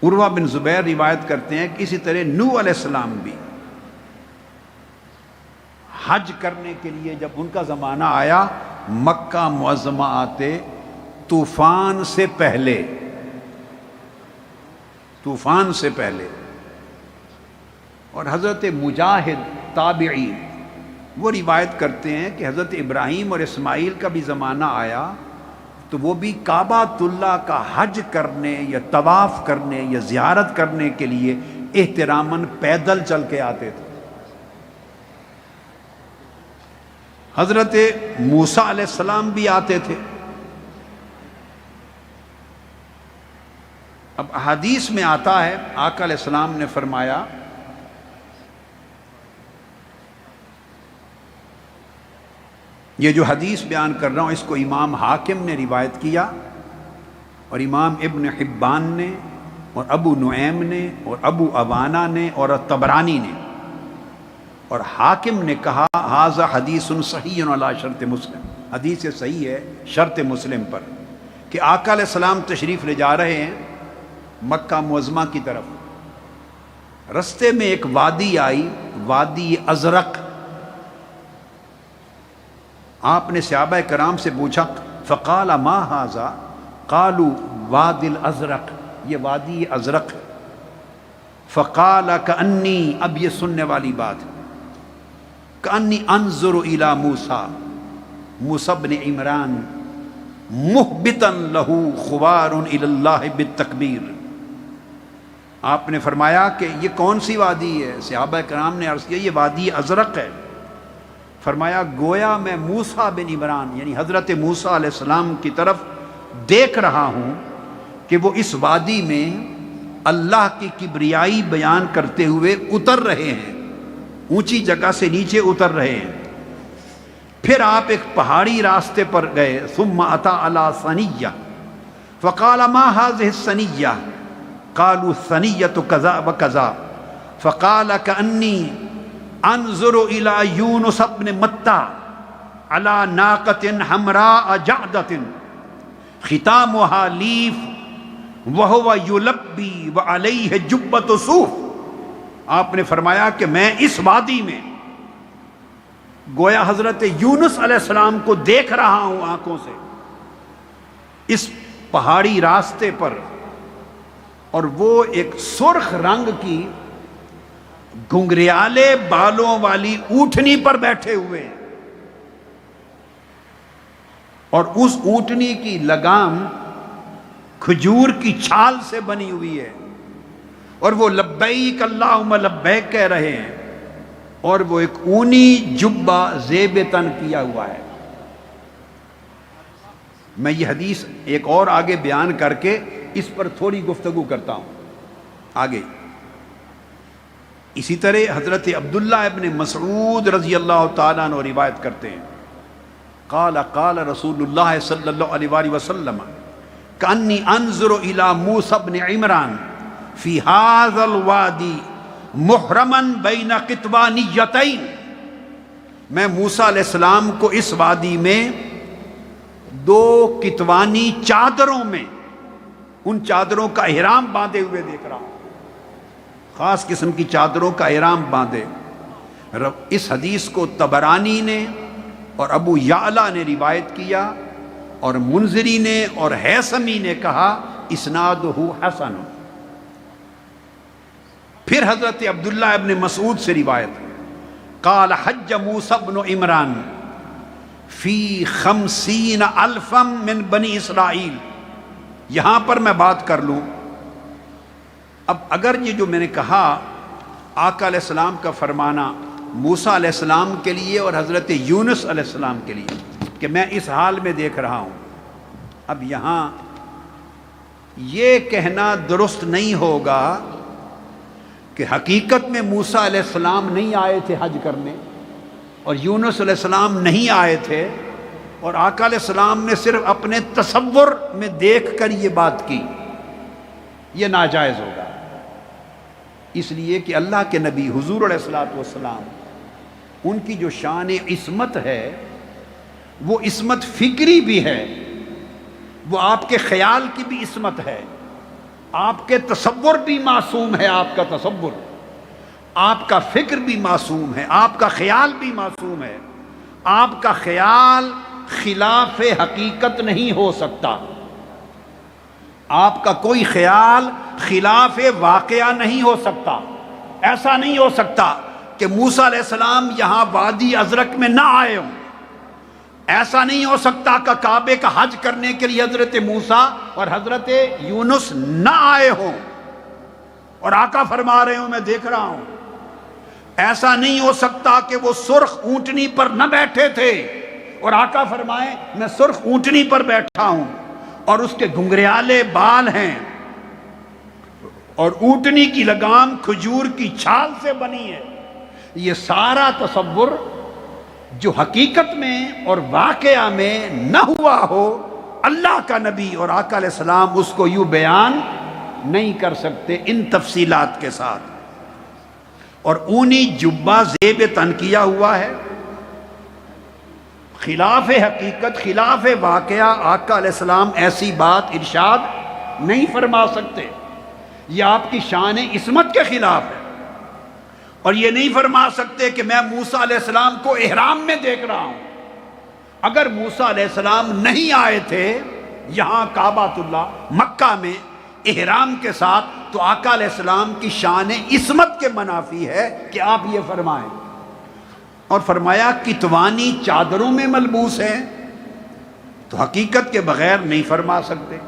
عروہ بن زبیر روایت کرتے ہیں کہ اسی طرح نوح علیہ السلام بھی حج کرنے کے لیے جب ان کا زمانہ آیا مکہ معظمہ آتے طوفان سے پہلے اور حضرت مجاہد تابعی وہ روایت کرتے ہیں کہ حضرت ابراہیم اور اسماعیل کا بھی زمانہ آیا تو وہ بھی کعبۃ اللہ کا حج کرنے یا طواف کرنے یا زیارت کرنے کے لیے احتراماً پیدل چل کے آتے تھے۔ حضرت موسیٰ علیہ السلام بھی آتے تھے۔ اب احادیث میں آتا ہے آقا علیہ السلام نے فرمایا یہ جو حدیث بیان کر رہا ہوں اس کو امام حاکم نے روایت کیا اور امام ابن حبان نے اور ابو نعیم نے اور ابو عوانہ نے اور طبرانی نے، اور حاکم نے کہا ھذا حدیث صحیح علی شرط مسلم، حدیث صحیح ہے شرط مسلم پر، کہ آقا علیہ السلام تشریف لے جا رہے ہیں مکہ معظمہ کی طرف، رستے میں ایک وادی آئی، وادی ازرق۔ آپ نے صحابہ کرام سے پوچھا فقال ما ھذا، قالوا وادی الازرق، یہ وادی ازرق۔ فقال کأنی، اب یہ سننے والی بات ہے، کأنی انظر الی موسیٰ بن عمران محبتا لہ خوار الی اللہ بالتکبیر۔ آپ نے فرمایا کہ یہ کون سی وادی ہے؟ صحابہ کرام نے عرض کیا یہ وادی ازرق ہے۔ فرمایا گویا میں موسیٰ بن عمران یعنی حضرت موسیٰ علیہ السلام کی طرف دیکھ رہا ہوں کہ وہ اس وادی میں اللہ کی کبریائی بیان کرتے ہوئے اتر رہے ہیں، اونچی جگہ سے نیچے اتر رہے ہیں۔ پھر آپ ایک پہاڑی راستے پر گئے، ثم اتی علی ثنیہ فقال ما هذه الثنیہ، قالوا الثنیۃ کذا وکذا، فقال کأنی انظر الی یونس بن متی علی ناقۃ حمراء جعدۃ ختامها لیف وہو یلبی وعلیہ جبۃ صوف۔ آپ نے فرمایا کہ میں اس وادی میں گویا حضرت یونس علیہ السلام کو دیکھ رہا ہوں آنکھوں سے، اس پہاڑی راستے پر، اور وہ ایک سرخ رنگ کی گھنگریالے بالوں والی اونٹنی پر بیٹھے ہوئے ہیں، اور اس اونٹنی کی لگام کھجور کی چھال سے بنی ہوئی ہے، اور وہ لبیک اللہم لبیک کہہ رہے ہیں، اور وہ ایک اونی جبہ زیب تن کیا ہوا ہے۔ میں یہ حدیث ایک اور آگے بیان کر کے اس پر تھوڑی گفتگو کرتا ہوں آگے۔ اسی طرح حضرت عبداللہ ابن مسعود رضی اللہ تعالیٰ عنہ روایت کرتے ہیں قال قال رسول اللہ صلی اللہ علیہ وآلہ وسلم کأنی انظر الی موسیٰ بن عمران فی ھذا الوادی محرما بین قطوانیتین، میں موسیٰ علیہ السلام کو اس وادی میں دو کتوانی چادروں میں، ان چادروں کا احرام باندھے ہوئے دیکھ رہا ہوں، خاص قسم کی چادروں کا احرام باندھے۔ اس حدیث کو طبرانی نے اور ابو یعلا نے روایت کیا، اور منذری نے اور ہیثمی نے کہا اسنادہ حسن۔ پھر حضرت عبداللہ ابن مسعود سے روایت قال حج موسیٰ بن عمران فی 50,000 من بنی اسرائیل۔ یہاں پر میں بات کر لوں، اب اگر یہ جو میں نے کہا آقا علیہ السلام کا فرمانا موسیٰ علیہ السلام کے لیے اور حضرت یونس علیہ السلام کے لیے کہ میں اس حال میں دیکھ رہا ہوں، اب یہاں یہ کہنا درست نہیں ہوگا کہ حقیقت میں موسیٰ علیہ السلام نہیں آئے تھے حج کرنے اور یونس علیہ السلام نہیں آئے تھے، اور آقا علیہ السلام نے صرف اپنے تصور میں دیکھ کر یہ بات کی، یہ ناجائز ہوگا۔ اس لیے کہ اللہ کے نبی حضور علیہ الصلوۃ والسلام، ان کی جو شان عصمت ہے وہ عصمت فکری بھی ہے، وہ آپ کے خیال کی بھی عصمت ہے، آپ کے تصور بھی معصوم ہے، آپ کا تصور، آپ کا فکر بھی معصوم ہے، آپ کا خیال بھی معصوم ہے، آپ کا خیال خلاف حقیقت نہیں ہو سکتا، آپ کا کوئی خیال خلاف واقعہ نہیں ہو سکتا۔ ایسا نہیں ہو سکتا کہ موسیٰ علیہ السلام یہاں وادی ازرق میں نہ آئے ہوں، ایسا نہیں ہو سکتا کہ کعبے کا حج کرنے کے لیے حضرت موسیٰ اور حضرت یونس نہ آئے ہوں اور آقا فرما رہے ہوں میں دیکھ رہا ہوں۔ ایسا نہیں ہو سکتا کہ وہ سرخ اونٹنی پر نہ بیٹھے تھے اور آقا فرمائے میں سرخ اونٹنی پر بیٹھا ہوں اور اس کے گھنگریالے بال ہیں اور اونٹنی کی لگام کھجور کی چھال سے بنی ہے۔ یہ سارا تصور جو حقیقت میں اور واقعہ میں نہ ہوا ہو، اللہ کا نبی اور آقا علیہ السلام اس کو یوں بیان نہیں کر سکتے ان تفصیلات کے ساتھ۔ اور اونی جبہ زیب تن کیا ہوا ہے، خلاف حقیقت خلاف واقعہ آقا علیہ السلام ایسی بات ارشاد نہیں فرما سکتے، یہ آپ کی شان عصمت کے خلاف ہے۔ اور یہ نہیں فرما سکتے کہ میں موسیٰ علیہ السلام کو احرام میں دیکھ رہا ہوں۔ اگر موسیٰ علیہ السلام نہیں آئے تھے یہاں کعبۃ اللہ مکہ میں احرام کے ساتھ تو آقا علیہ السلام کی شان عصمت کے منافی ہے کہ آپ یہ فرمائیں۔ اور فرمایا کتوانی چادروں میں ملبوس ہیں، تو حقیقت کے بغیر نہیں فرما سکتے۔